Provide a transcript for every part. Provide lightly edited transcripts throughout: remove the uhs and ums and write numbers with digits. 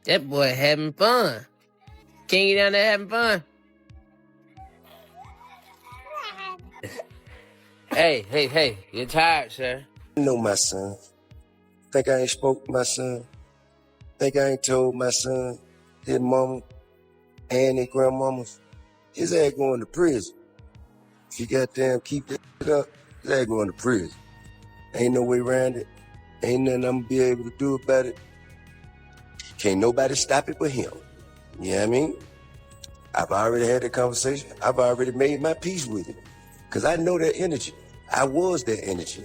That boy having fun. King, you down there having fun? Hey, you're tired, sir. I know my son. Think I ain't spoke to my son? Think I ain't told my son, his mama, and his grandmamas, his ass going to prison. If you goddamn keep it up, his ass going to prison. Ain't no way around it. Ain't nothing I'm gonna be able to do about it. Can't nobody stop it but him. You know what I mean? I've already had that conversation. I've already made my peace with it. Cause I know that energy. I was that energy.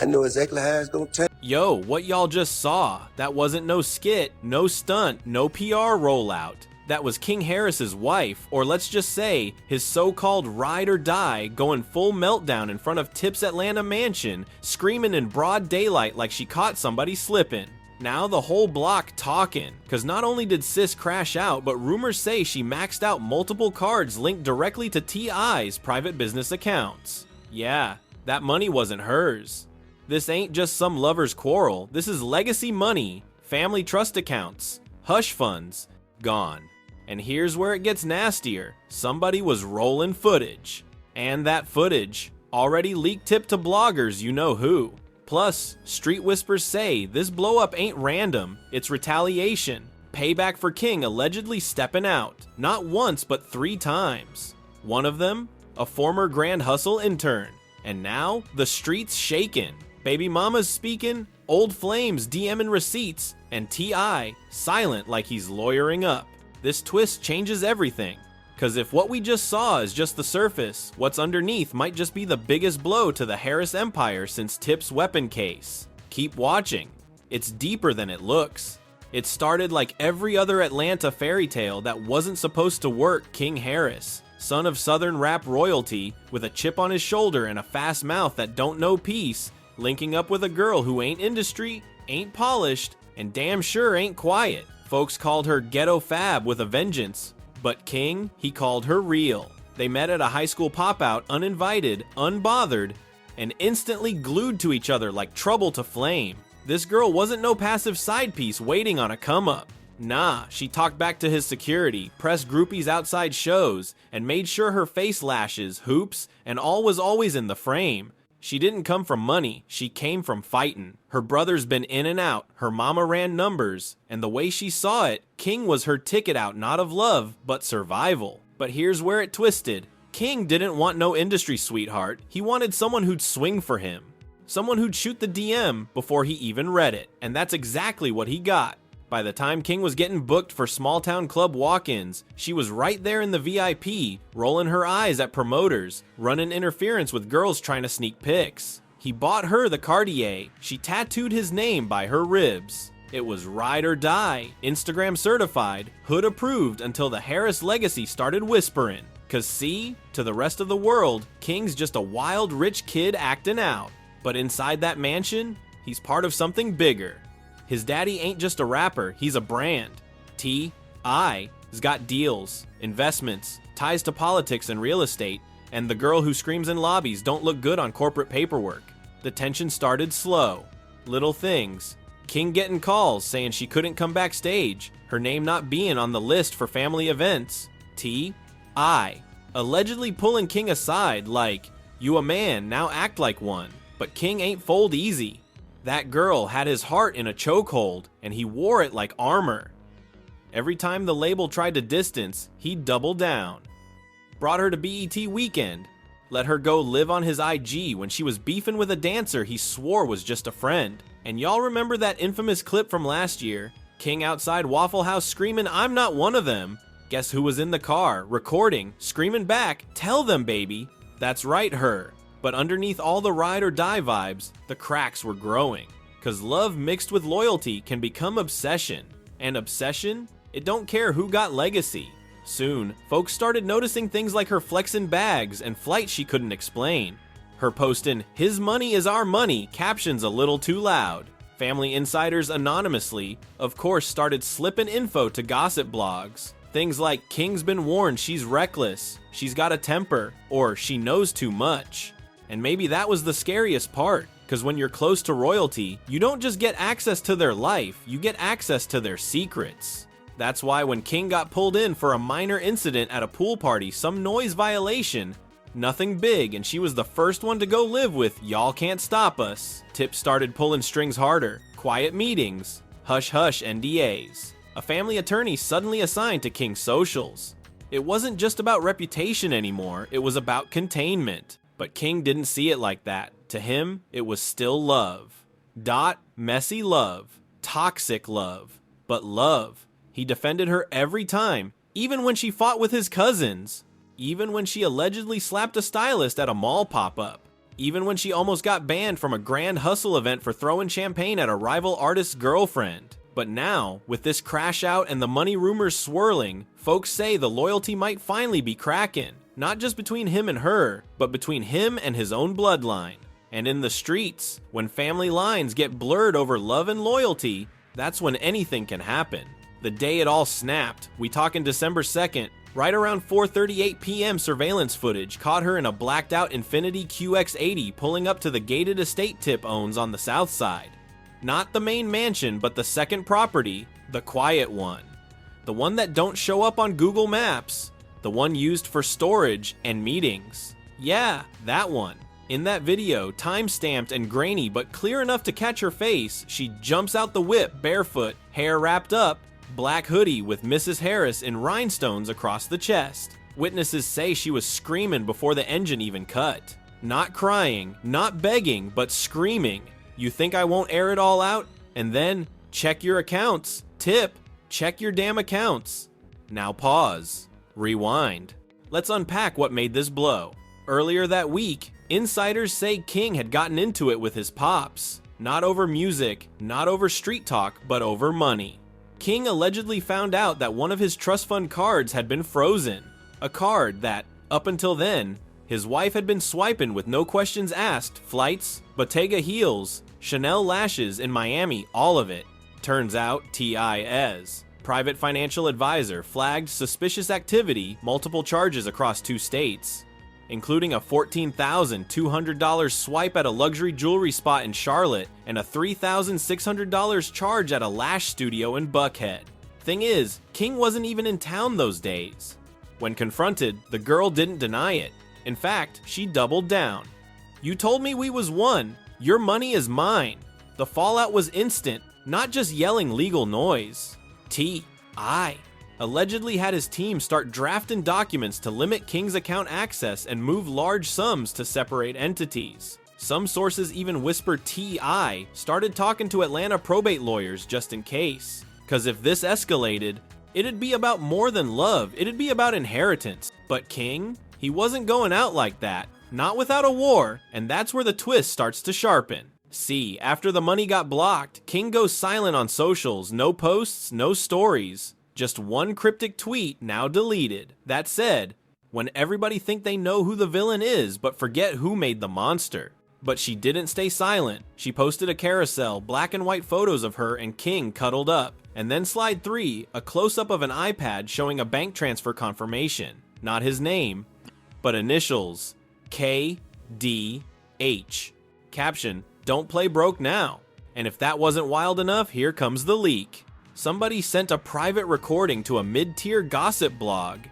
I know exactly how it's gonna turn. Yo, what y'all just saw, that wasn't no skit, no stunt, no PR rollout. That was King Harris's wife, or let's just say, his so-called ride or die, going full meltdown in front of Tip's Atlanta mansion, screaming in broad daylight like she caught somebody slipping. Now the whole block talking, cause not only did sis crash out, but rumors say she maxed out multiple cards linked directly to T.I.'s private business accounts. Yeah, that money wasn't hers. This ain't just some lover's quarrel, this is legacy money, family trust accounts, hush funds, gone. And here's where it gets nastier, somebody was rolling footage. And that footage already leaked tip to bloggers you know who. Plus, street whispers say this blow up ain't random, it's retaliation. Payback for King allegedly stepping out, not once but 3 times. One of them, a former Grand Hustle intern. And now, the streets shaking. Baby mama's speaking, old flames DMing receipts, and T.I. silent like he's lawyering up. This twist changes everything. Cause if what we just saw is just the surface, what's underneath might just be the biggest blow to the Harris empire since Tip's weapon case. Keep watching. It's deeper than it looks. It started like every other Atlanta fairy tale that wasn't supposed to work. King Harris, son of Southern rap royalty, with a chip on his shoulder and a fast mouth that don't know peace, linking up with a girl who ain't industry, ain't polished, and damn sure ain't quiet. Folks called her ghetto fab with a vengeance. But King, he called her real. They met at a high school pop-out, uninvited, unbothered, and instantly glued to each other like trouble to flame. This girl wasn't no passive side piece waiting on a come-up. Nah, she talked back to his security, pressed groupies outside shows, and made sure her face lashes, hoops, and all was always in the frame. She didn't come from money, she came from fighting. Her brother's been in and out, her mama ran numbers, and the way she saw it, King was her ticket out not of love, but survival. But here's where it twisted. King didn't want no industry sweetheart, he wanted someone who'd swing for him. Someone who'd shoot the DM before he even read it, and that's exactly what he got. By the time King was getting booked for small town club walk-ins, she was right there in the VIP, rolling her eyes at promoters, running interference with girls trying to sneak pics. He bought her the Cartier, she tattooed his name by her ribs. It was ride or die, Instagram certified, hood approved until the Harris legacy started whispering. Cause see, to the rest of the world, King's just a wild rich kid acting out. But inside that mansion, he's part of something bigger. His daddy ain't just a rapper, he's a brand. T.I. has got deals, investments, ties to politics and real estate, and the girl who screams in lobbies don't look good on corporate paperwork. The tension started slow. Little things. King getting calls saying she couldn't come backstage, her name not being on the list for family events. T.I. allegedly pulling King aside like, you a man, now act like one. But King ain't fold easy. That girl had his heart in a chokehold, and he wore it like armor. Every time the label tried to distance, he'd double down. Brought her to BET Weekend. Let her go live on his IG when she was beefing with a dancer he swore was just a friend. And y'all remember that infamous clip from last year? King outside Waffle House screaming, "I'm not one of them." Guess who was in the car, recording, screaming back, "Tell them, baby." That's right, her. But underneath all the ride or die vibes, the cracks were growing. Cause love mixed with loyalty can become obsession. And obsession? It don't care who got legacy. Soon, folks started noticing things like her flexing bags and flights she couldn't explain. Her posting, "His money is our money," captions a little too loud. Family insiders anonymously, of course, started slipping info to gossip blogs. Things like, King's been warned she's reckless, she's got a temper, or she knows too much. And maybe that was the scariest part, because when you're close to royalty, you don't just get access to their life, you get access to their secrets. That's why when King got pulled in for a minor incident at a pool party, some noise violation, nothing big, and she was the first one to go live with "Y'all can't stop us," Tip started pulling strings harder, quiet meetings, hush-hush NDAs. A family attorney suddenly assigned to King's socials. It wasn't just about reputation anymore, it was about containment. But King didn't see it like that. To him, it was still love. Messy love. Toxic love. But love. He defended her every time, even when she fought with his cousins. Even when she allegedly slapped a stylist at a mall pop-up. Even when she almost got banned from a Grand Hustle event for throwing champagne at a rival artist's girlfriend. But now, with this crash out and the money rumors swirling, folks say the loyalty might finally be cracking. Not just between him and her, but between him and his own bloodline. And in the streets, when family lines get blurred over love and loyalty, that's when anything can happen. The day it all snapped, we talking December 2nd, right around 4:38 p.m. surveillance footage caught her in a blacked out Infiniti QX80 pulling up to the gated estate Tip owns on the south side. Not the main mansion, but the second property, the quiet one. The one that don't show up on Google Maps. The one used for storage and meetings. Yeah, that one. In that video, time-stamped and grainy but clear enough to catch her face, she jumps out the whip barefoot, hair wrapped up, black hoodie with Mrs. Harris in rhinestones across the chest. Witnesses say she was screaming before the engine even cut. Not crying, not begging, but screaming. "You think I won't air it all out?" And then, check your accounts. Tip, check your damn accounts. Now pause. Rewind. Let's unpack what made this blow. Earlier that week, insiders say King had gotten into it with his pops. Not over music, not over street talk, but over money. King allegedly found out that one of his trust fund cards had been frozen. A card that, up until then, his wife had been swiping with no questions asked. Flights, Bottega heels, Chanel lashes in Miami, all of it. Turns out, TIS. Private financial advisor flagged suspicious activity, multiple charges across 2 states, including a $14,200 swipe at a luxury jewelry spot in Charlotte and a $3,600 charge at a lash studio in Buckhead. Thing is, King wasn't even in town those days. When confronted, the girl didn't deny it. In fact, she doubled down. "You told me we was one. Your money is mine." The fallout was instant, not just yelling legal noise. T.I. allegedly had his team start drafting documents to limit King's account access and move large sums to separate entities. Some sources even whisper T.I. started talking to Atlanta probate lawyers just in case. Cause if this escalated, it'd be about more than love, it'd be about inheritance. But King? He wasn't going out like that. Not without a war, and that's where the twist starts to sharpen. See, after the money got blocked, King goes silent on socials, no posts, no stories. Just one cryptic tweet, now deleted. That said, when everybody think they know who the villain is, but forget who made the monster. But she didn't stay silent. She posted a carousel, black and white photos of her and King cuddled up. And then slide 3, a close-up of an iPad showing a bank transfer confirmation. Not his name, but initials. KDH. Caption, "Don't play broke now." And if that wasn't wild enough, here comes the leak. Somebody sent a private recording to a mid-tier gossip blog.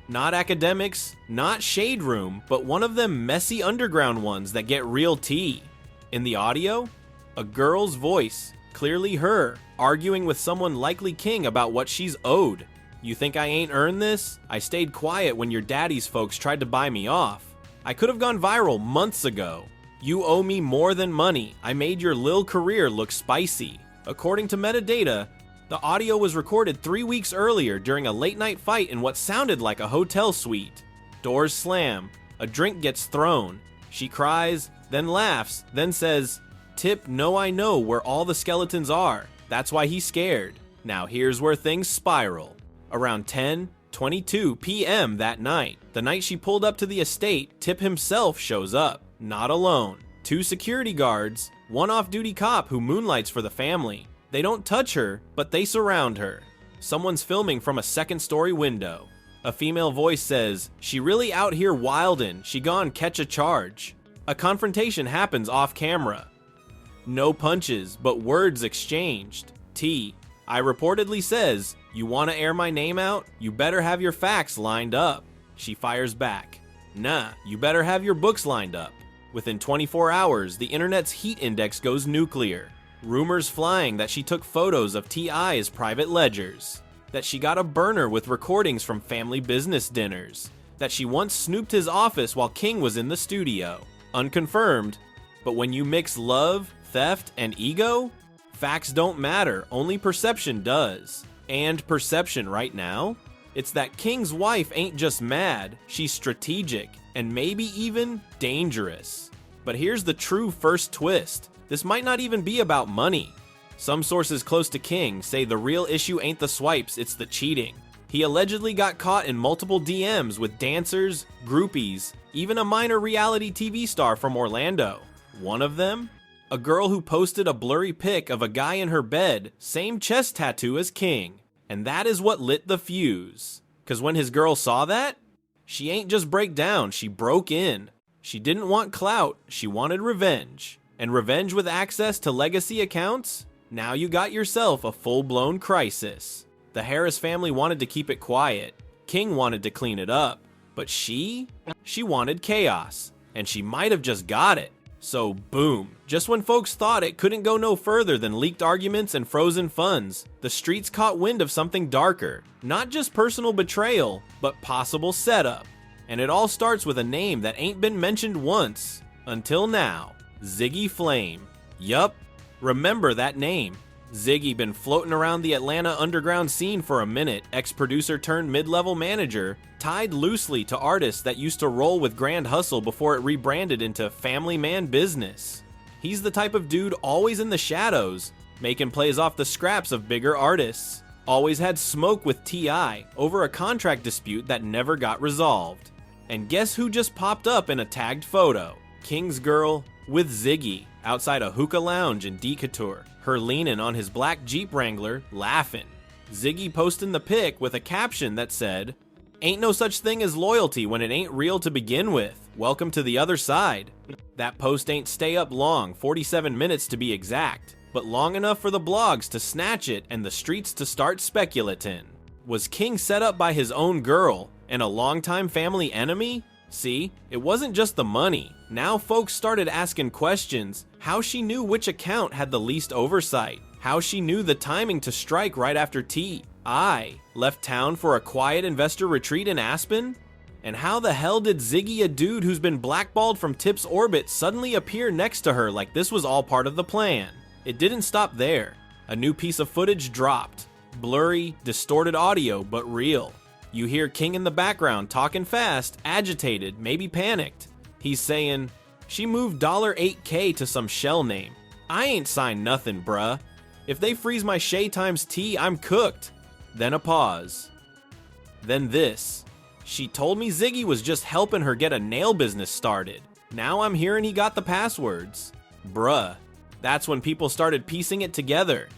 Not academics, not Shade Room, but one of them messy underground ones that get real tea. In the audio, a girl's voice, clearly her, arguing with someone likely King about what she's owed. "You think I ain't earned this? I stayed quiet when your daddy's folks tried to buy me off. I could have gone viral months ago. You owe me more than money. I made your lil career look spicy." According to metadata, the audio was recorded 3 weeks earlier during a late-night fight in what sounded like a hotel suite. Doors slam, a drink gets thrown. She cries, then laughs, then says, "Tip, no, I know where all the skeletons are. That's why he's scared." Now here's where things spiral. Around 10:22 p.m. that night, the night she pulled up to the estate, Tip himself shows up. Not alone. 2 security guards, one off-duty cop who moonlights for the family. They don't touch her, but they surround her. Someone's filming from a second-story window. A female voice says, "She really out here wildin', she gone catch a charge." A confrontation happens off camera. No punches, but words exchanged. T, I reportedly says, "You want to air my name out? You better have your facts lined up." She fires back, "Nah, you better have your books lined up." Within 24 hours, the internet's heat index goes nuclear. Rumors flying that she took photos of T.I.'s private ledgers, that she got a burner with recordings from family business dinners, that she once snooped his office while King was in the studio. Unconfirmed, but when you mix love, theft, and ego, facts don't matter, only perception does. And perception right now? It's that King's wife ain't just mad, she's strategic, and maybe even dangerous. But here's the true first twist. This might not even be about money. Some sources close to King say the real issue ain't the swipes, it's the cheating. He allegedly got caught in multiple DMs with dancers, groupies, even a minor reality TV star from Orlando. One of them? A girl who posted a blurry pic of a guy in her bed, same chest tattoo as King. And that is what lit the fuse. 'Cause when his girl saw that, she ain't just break down, she broke in. She didn't want clout, she wanted revenge. And revenge with access to legacy accounts? Now you got yourself a full-blown crisis. The Harris family wanted to keep it quiet. King wanted to clean it up. But she wanted chaos. And she might have just got it. So boom, just when folks thought it couldn't go no further than leaked arguments and frozen funds, the streets caught wind of something darker. Not just personal betrayal, but possible setup. And it all starts with a name that ain't been mentioned once. Until now. Ziggy Flame. Yup. Remember that name. Ziggy been floating around the Atlanta underground scene for a minute, ex-producer turned mid-level manager, tied loosely to artists that used to roll with Grand Hustle before it rebranded into Family Man Business. He's the type of dude always in the shadows, making plays off the scraps of bigger artists. Always had smoke with T.I. over a contract dispute that never got resolved. And guess who just popped up in a tagged photo? King's girl with Ziggy outside a hookah lounge in Decatur. Her leaning on his black Jeep Wrangler, laughing. Ziggy posting the pic with a caption that said, "Ain't no such thing as loyalty when it ain't real to begin with. Welcome to the other side." That post ain't stay up long, 47 minutes to be exact, but long enough for the blogs to snatch it and the streets to start speculating. Was King set up by his own girl and a longtime family enemy? See, it wasn't just the money. Now folks started asking questions. How she knew which account had the least oversight. How she knew the timing to strike right after T.I. left town for a quiet investor retreat in Aspen? And how the hell did Ziggy, a dude who's been blackballed from Tip's orbit, suddenly appear next to her like this was all part of the plan? It didn't stop there. A new piece of footage dropped. Blurry, distorted audio, but real. You hear King in the background talking fast, agitated, maybe panicked. He's saying, "She moved $8K to some shell name. I ain't signed nothing, bruh. If they freeze my Shay times T, I'm cooked." Then a pause. Then this. "She told me Ziggy was just helping her get a nail business started. Now I'm hearing he got the passwords." Bruh. That's when people started piecing it together.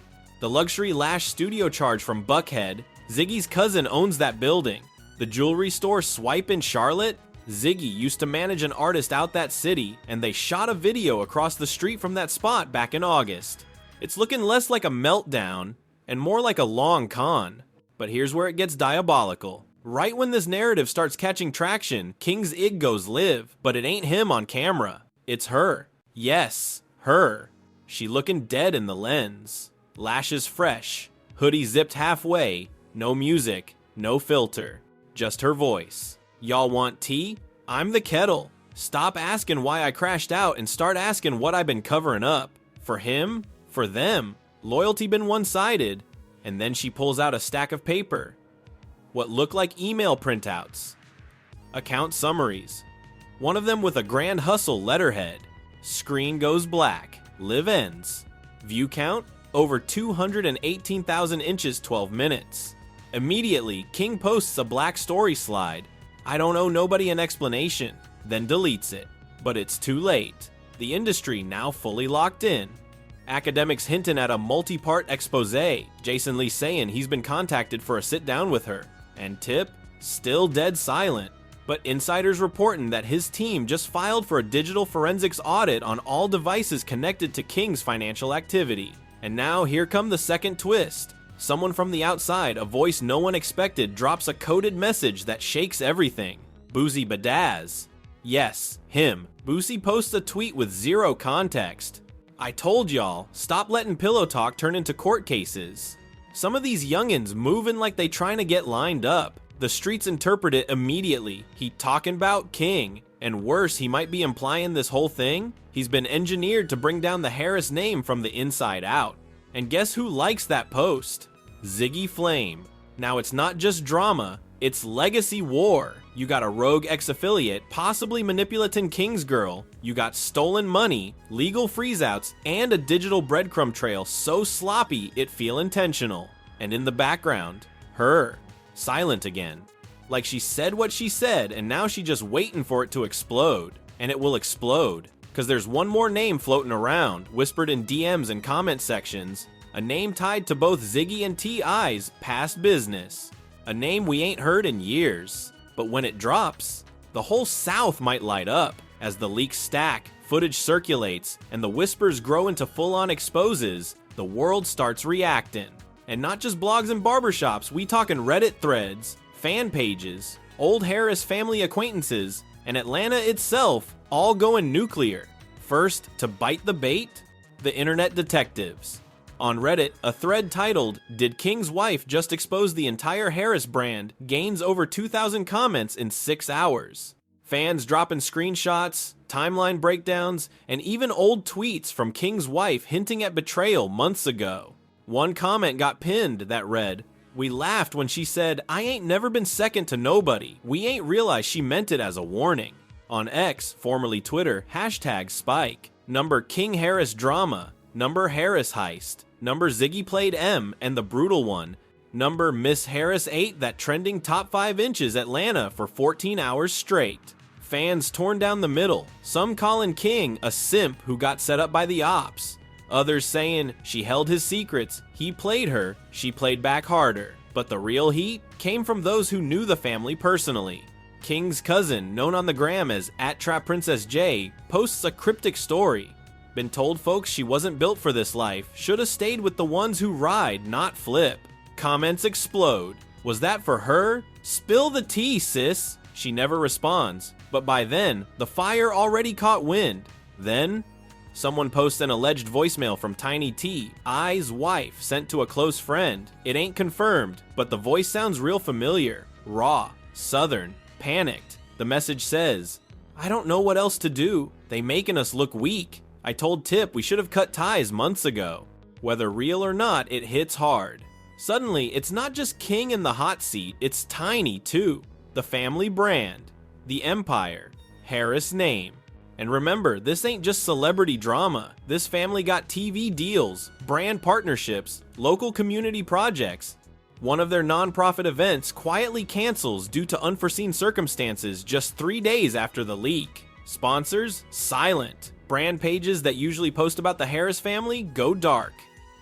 The luxury lash studio charge from Buckhead, Ziggy's cousin owns that building. The jewelry store Swipe in Charlotte, Ziggy used to manage an artist out that city, and they shot a video across the street from that spot back in August. It's looking less like a meltdown, and more like a long con. But here's where it gets diabolical. Right when this narrative starts catching traction, King's ig goes live, but it ain't him on camera. It's her. Yes, her. She looking dead in the lens. Lashes fresh, hoodie zipped halfway, no music, no filter, just her voice. "Y'all want tea? I'm the kettle. Stop asking why I crashed out and start asking what I've been covering up. For him, for them, loyalty been one-sided." And then she pulls out a stack of paper. What look like email printouts. Account summaries. One of them with a Grand Hustle letterhead. Screen goes black. Live ends. View count, over 218,000 inches 12 minutes. Immediately, King posts a black story slide. "I don't owe nobody an explanation," then deletes it. But it's too late. The industry now fully locked in. Academics hinting at a multi-part expose, Jason Lee saying he's been contacted for a sit-down with her. And Tip, still dead silent. But insiders reporting that his team just filed for a digital forensics audit on all devices connected to King's financial activity. And now here come the second twist. Someone from the outside, a voice no one expected, drops a coded message that shakes everything. Boosie Badazz. Yes, him. Boosie posts a tweet with zero context. I told y'all, stop letting pillow talk turn into court cases. Some of these youngins moving like they trying to get lined up. The streets interpret it immediately. He talking about King. And worse, he might be implying this whole thing? He's been engineered to bring down the Harris name from the inside out. And guess who likes that post? Ziggy Flame. Now it's not just drama, it's legacy war. You got a rogue ex-affiliate, possibly manipulating King's girl. You got stolen money, legal freeze-outs, and a digital breadcrumb trail so sloppy it feel intentional. And in the background, her. Silent again. Like she said what she said and now she just waiting for it to explode. And it will explode. Cause there's one more name floating around, whispered in DMs and comment sections. A name tied to both Ziggy and T.I.'s past business. A name we ain't heard in years. But when it drops, the whole South might light up. As the leaks stack, footage circulates, and the whispers grow into full-on exposes, the world starts reacting. And not just blogs and barbershops, we talking Reddit threads, fan pages, old Harris family acquaintances, and Atlanta itself all going nuclear. First to bite the bait, the internet detectives. On Reddit, a thread titled, "Did King's wife just expose the entire Harris brand?" gains over 2,000 comments in 6 hours. Fans dropping screenshots, timeline breakdowns, and even old tweets from King's wife hinting at betrayal months ago. One comment got pinned that read, "We laughed when she said, 'I ain't never been second to nobody.' We ain't realized she meant it as a warning." On X, formerly Twitter, hashtag Spike. Number King Harris drama. Number Harris heist. Number Ziggy played M and the brutal one. Number Miss Harris ate that trending top 5 inches Atlanta for 14 hours straight. Fans torn down the middle. Some calling King a simp who got set up by the ops. Others saying she held his secrets, he played her, she played back harder. But the real heat came from those who knew the family personally. King's cousin, known on the gram as @TrapPrincessJ, posts a cryptic story. Been told folks she wasn't built for this life, should've stayed with the ones who ride, not flip. Comments explode. Was that for her? Spill the tea, sis. She never responds. But by then, the fire already caught wind. Then, someone posts an alleged voicemail from Tiny T, I's wife, sent to a close friend. It ain't confirmed, but the voice sounds real familiar. Raw, southern, panicked. The message says, "I don't know what else to do. They making us look weak. I told Tip we should have cut ties months ago." Whether real or not, it hits hard. Suddenly, it's not just King in the hot seat, it's Tiny too. The family brand, the empire, Harris name. And remember, this ain't just celebrity drama. This family got TV deals, brand partnerships, local community projects. One of their nonprofit events quietly cancels due to unforeseen circumstances just 3 days after the leak. Sponsors, silent. Brand pages that usually post about the Harris family go dark.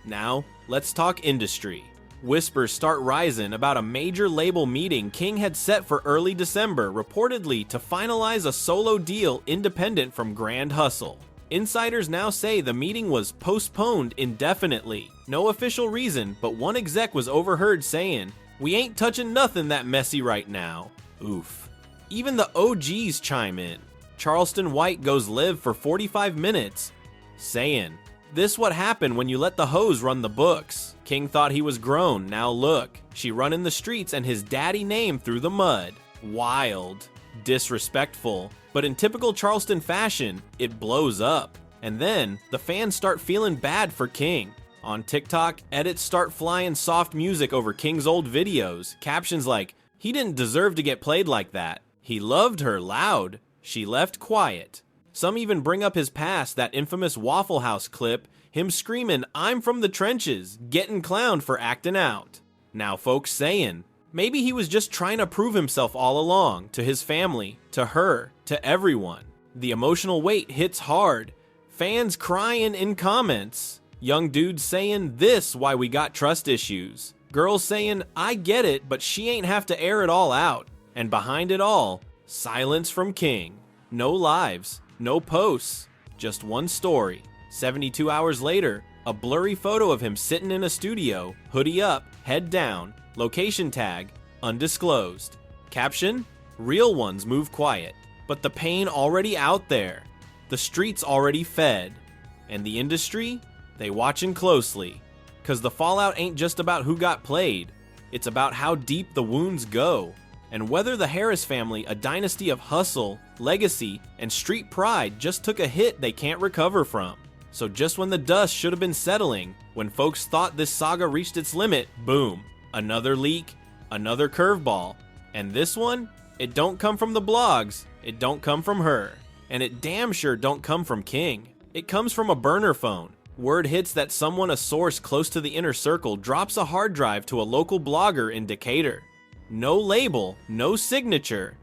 Now, let's talk industry. Whispers start rising about a major label meeting King had set for early December, reportedly to finalize a solo deal independent from Grand Hustle. Insiders now say the meeting was postponed indefinitely. No official reason, but one exec was overheard saying, "We ain't touching nothing that messy right now." Oof. Even the OGs chime in. Charleston White goes live for 45 minutes, saying, "This what happened when you let the hoes run the books. King thought he was grown, now look. She running the streets and his daddy name through the mud." Wild. Disrespectful. But in typical Charleston fashion, it blows up. And then, the fans start feeling bad for King. On TikTok, edits start flying soft music over King's old videos. Captions like, "He didn't deserve to get played like that. He loved her loud. She left quiet." Some even bring up his past, that infamous Waffle House clip, him screaming, "I'm from the trenches," getting clowned for acting out. Now folks saying, maybe he was just trying to prove himself all along, to his family, to her, to everyone. The emotional weight hits hard. Fans crying in comments. Young dudes saying, "This why we got trust issues." Girls saying, "I get it, but she ain't have to air it all out." And behind it all, silence from King. No lives, no posts, just one story. 72 hours later, A blurry photo of him sitting in a studio, hoodie up, head down, location tag, undisclosed. Caption, real ones move quiet, but the pain already out there. The streets already fed. And the industry, they watching closely. Cause the fallout ain't just about who got played, it's about how deep the wounds go. And whether the Harris family, a dynasty of hustle, legacy, and street pride, just took a hit they can't recover from. So just when the dust should have been settling, when folks thought this saga reached its limit, boom, another leak, another curveball. And this one, it don't come from the blogs, it don't come from her. And it damn sure don't come from King. It comes from a burner phone. Word hits that someone, a source close to the inner circle, drops a hard drive to a local blogger in Decatur. No label, no signature.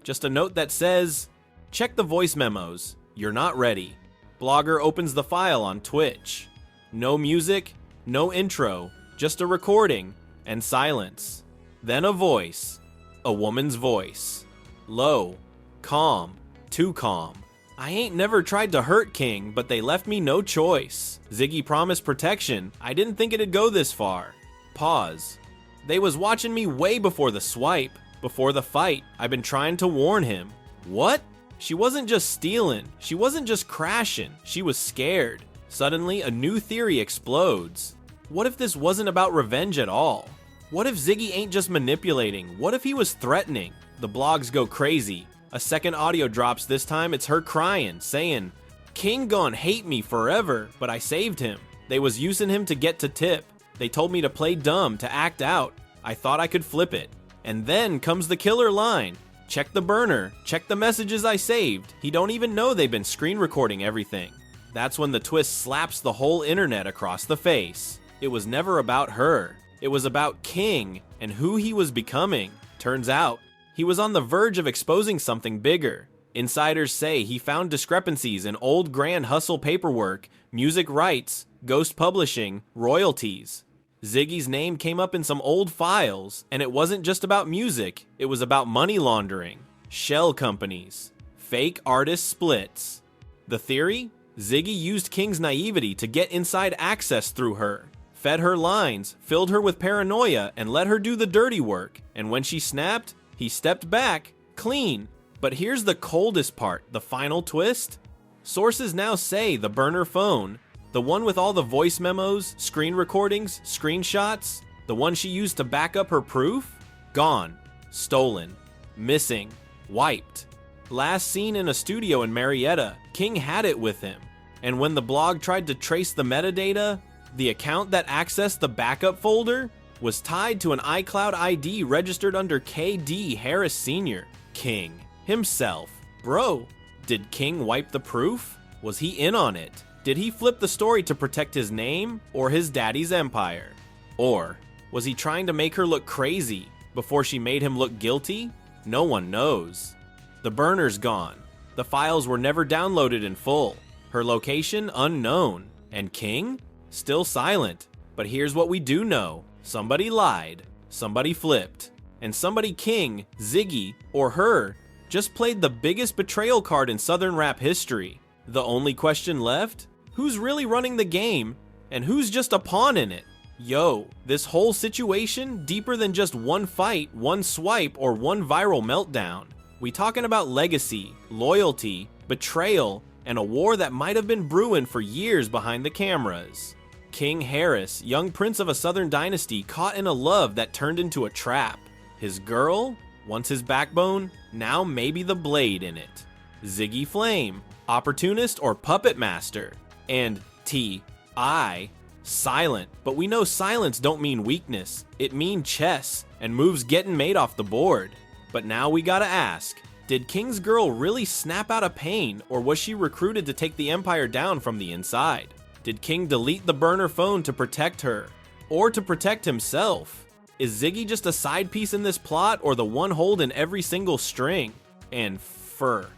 Just a note that says, check the voice memos, you're not ready. Blogger opens the file on Twitch. No music, no intro, just a recording and silence. Then a voice, a woman's voice. Low, calm, too calm. I ain't never tried to hurt King, but they left me no choice. Ziggy promised protection, I didn't think it'd go this far. Pause. They was watching me way before the swipe, before the fight. I've been trying to warn him. What? She wasn't just stealing, she wasn't just crashing, she was scared. Suddenly, a new theory explodes. What if this wasn't about revenge at all? What if Ziggy ain't just manipulating? What if he was threatening? The blogs go crazy. A second audio drops, this time it's her crying, saying, King gon' hate me forever, but I saved him. They was using him to get to tip. They told me to play dumb, to act out. I thought I could flip it. And then comes the killer line. Check the burner, check the messages I saved. He don't even know they've been screen recording everything. That's when the twist slaps the whole internet across the face. It was never about her. It was about King and who he was becoming. Turns out, he was on the verge of exposing something bigger. Insiders say he found discrepancies in old Grand Hustle paperwork, music rights, ghost publishing, royalties. Ziggy's name came up in some old files, and it wasn't just about music, it was about money laundering, shell companies, fake artist splits. The theory? Ziggy used King's naivety to get inside access through her, fed her lines, filled her with paranoia, and let her do the dirty work. And when she snapped, he stepped back, clean. But here's the coldest part, the final twist. Sources now say the burner phone, the one with all the voice memos, screen recordings, screenshots, the one she used to back up her proof, gone, stolen, missing, wiped. Last seen in a studio in Marietta, King had it with him. And when the blog tried to trace the metadata, the account that accessed the backup folder was tied to an iCloud ID registered under KD Harris Sr., King himself. Bro, did King wipe the proof? Was he in on it? Did he flip the story to protect his name or his daddy's empire? Or was he trying to make her look crazy before she made him look guilty? No one knows. The burner's gone. The files were never downloaded in full. Her location unknown. And King? Still silent. But here's what we do know. Somebody lied. Somebody flipped. And somebody King, Ziggy, or her just played the biggest betrayal card in Southern rap history. The only question left? Who's really running the game, and who's just a pawn in it? Yo, this whole situation deeper than just one fight, one swipe, or one viral meltdown. We talking about legacy, loyalty, betrayal, and a war that might have been brewing for years behind the cameras. King Harris, young prince of a Southern dynasty, caught in a love that turned into a trap. His girl, once his backbone, now maybe the blade in it. Ziggy Flame, opportunist or puppet master. And T.I. silent. But we know silence don't mean weakness. It mean chess and moves getting made off the board. But now we gotta ask, did King's girl really snap out of pain, or was she recruited to take the empire down from the inside? Did King delete the burner phone to protect her, or to protect himself? Is Ziggy just a side piece in this plot, or the one holding every single string? And fur.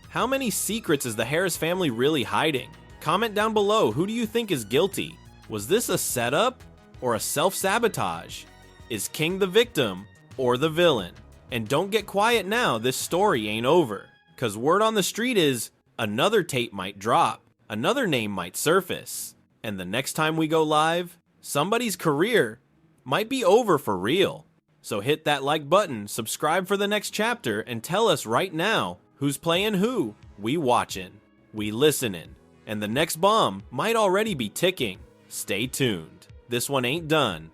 How many secrets is the Harris family really hiding? Comment down below, who do you think is guilty? Was this a setup or a self-sabotage? Is King the victim or the villain? And don't get quiet now, this story ain't over. Cause word on the street is, another tape might drop, another name might surface. And the next time we go live, somebody's career might be over for real. So hit that like button, subscribe for the next chapter, and tell us right now who's playing who. We watching, we listening, and the next bomb might already be ticking. Stay tuned. This one ain't done